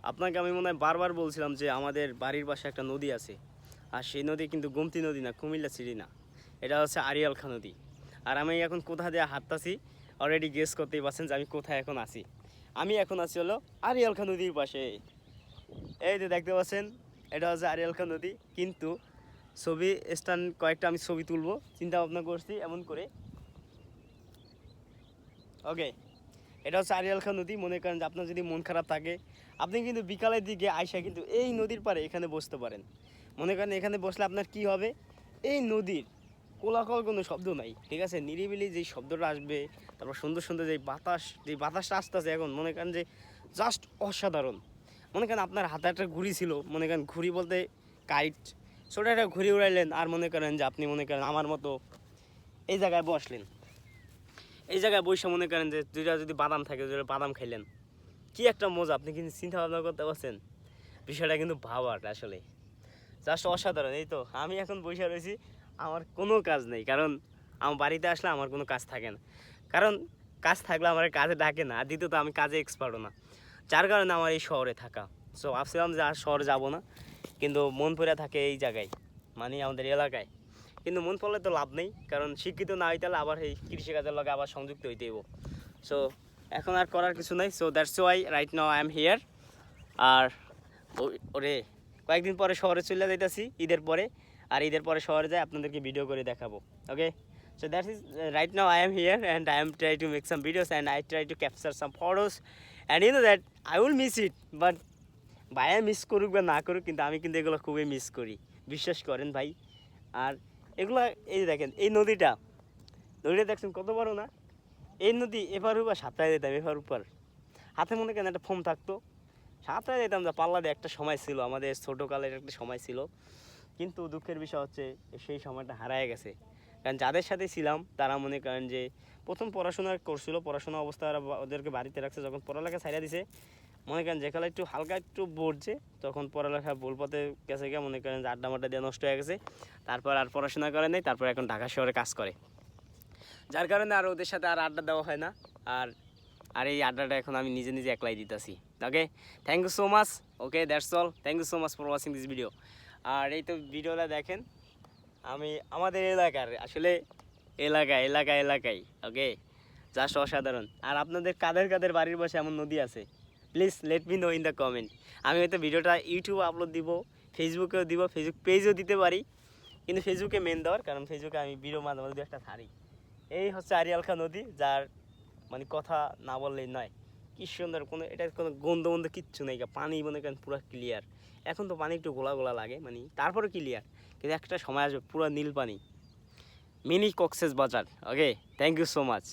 আপনাকে আমি মনে হয় বারবার বলছিলাম যে আমাদের বাড়ির পাশে একটা নদী আছে, আর সেই নদী কিন্তু গোমতী নদী না, কুমিল্লা সিটি না, এটা হচ্ছে আড়িয়াল খাঁ নদী। আর আমি এখন কোথা দিয়ে হাঁটতাছি অলরেডি গেস করতেই পারছেন যে আমি কোথায় এখন আছি। আমি এখন আছি হলো আড়িয়াল খাঁ নদীর পাশে। এই যে দেখতে পাচ্ছেন, এটা হচ্ছে আড়িয়াল খাঁ নদী। কিন্তু ছবি স্ট্যান্ড কয়েকটা আমি ছবি তুলবো চিন্তা ভাবনা করছি এমন করে। ওকে, এটা হচ্ছে আড়িয়াল খাঁ নদী। মনে করেন যে আপনার যদি মন খারাপ থাকে, আপনি কিন্তু বিকালের দিকে আইসা কিন্তু এই নদীর পাড়ে এখানে বসতে পারেন। মনে করেন এখানে বসলে আপনার কি হবে, এই নদীর কোলাহল কোনো শব্দ নাই, ঠিক আছে, নিরিবিলি যেই শব্দটা আসবে, তারপর সুন্দর সুন্দর যেই বাতাসটা আসতেছে এখন, মনে করেন যে জাস্ট অসাধারণ। মনে করেন আপনার হাতে একটা ঘুড়ি ছিল, মনে করেন ঘুড়ি বলতে কাইট, ছোটো একটা ঘুড়ি উড়াইলেন, আর মনে করেন যে আপনি মনে করেন আমার মতো এই জায়গায় বসলেন। এই জায়গায় বসে মনে করেন যে দুইটা যদি বাদাম থাকে, দুইটা বাদাম খাইলেন, কি একটা মজা, আপনি কিন্তু চিন্তা ভাবনা করতে পারছেন। বিষয়টা কিন্তু ভাবার আসলে জাস্ট অসাধারণ। এই তো আমি এখন বসে রয়েছি, আমার কোনো কাজ নেই, কারণ আমার বাড়িতে আসলে আমার কোনো কাজ থাকে না, কারণ কাজ থাকলে আমার কাজে ডাকে না, আর দ্বিতীয়ত আমি কাজে এক্সপার্টও না, যার কারণে আমার এই শহরে থাকা। সো ভাবছিলাম যে আর শহরে যাব না, কিন্তু মন পড়ে থাকে এই জায়গায়, মানে আমাদের এলাকায়। কিন্তু মন পড়লে তো লাভ নেই, কারণ শিক্ষিত না হইতে হলে আবার এই কৃষিকাজের লগে আবার সংযুক্ত হইতে হইব। সো এখন আর করার কিছু নাই, so that's why right now I am here. আর ওরে কয়েকদিন পরে শহরে চলে যাইতেছি ঈদের পরে, আর ঈদের পরে শহরে যাই আপনাদেরকে ভিডিও করে দেখাবো। Okay, so that is right now I am here and I am try to make some videos and I try to capture some photos and you know that I will miss it, but ভাইয়া miss করুক বা না করুক, কিন্তু আমি কিন্তু এগুলো খুবই মিস করি, বিশ্বাস করেন ভাই। আর এগুলো এই যে দেখেন, এই নদীটা দেখছেন কত বড় না, এই নদী এপার ওপার সাঁতরায় যেতাম, এপার ওপার হাতে মনে কেন একটা ফোন থাকতো, সাঁতরায় যেতাম, যা পাল্লা দিয়ে একটা সময় ছিল, আমাদের ছোটোকালের একটা সময় ছিল। কিন্তু দুঃখের বিষয় হচ্ছে সেই সময়টা হারায় গেছে, কারণ যাদের সাথে ছিলাম তারা মনে করেন যে প্রথম পড়াশোনা করছিল, পড়াশোনা অবস্থা ওদেরকে বাড়িতে রাখছে, যখন পড়ালেখা ছাইড়া দিছে, মনে করেন যেখানে একটু হালকা একটু পড়ছে, তখন পড়ালেখা ভুল পথে গেছে গিয়ে, মনে করেন যে আড্ডা মাড্ডা দিয়ে নষ্ট হয়ে গেছে, তারপর আর পড়াশোনা করে নাই, তারপর এখন ঢাকা শহরে কাজ করে, যার কারণে আর ওদের সাথে আর আড্ডা দেওয়া হয় না। আর আর এই আড্ডাটা এখন আমি নিজে নিজে একলাই দিতেছি। Okay, thank you so much. Okay, that's all, thank you so much for watching this video. আর এই তো ভিডিওটা দেখেন, আমি আমাদের এলাকার আসলে এলাকায় ওকে, জাস্ট অসাধারণ। আর আপনাদের কাদের কাদের বাড়ির পাশে এমন নদী আছে, please let me no in the comment. আমি হয়তো ভিডিওটা ইউটিউবে আপলোড দিব, ফেসবুকেও দিব, ফেসবুক পেজও দিতে পারি, কিন্তু ফেসবুকে মেন দেওয়ার কারণ ফেসবুকে আমি ভিডিও মাঝে মাঝে একটা ছাড়ি। এই হচ্ছে আড়িয়াল খাঁ নদী, যার মানে কথা না বললেই নয়, কি সুন্দর, কোনো এটার কোনো গন্ধ বন্ধ কিচ্ছু নেই, পানি মনে করেন পুরো ক্লিয়ার। এখন তো পানি একটু গোলা গোলা লাগে, মানে তারপরে ক্লিয়ার, কিন্তু একটা সময় আসবে পুরো নীল পানি, মিনি কক্সেস বাজার। ওকে, থ্যাংক ইউ সো মাচ।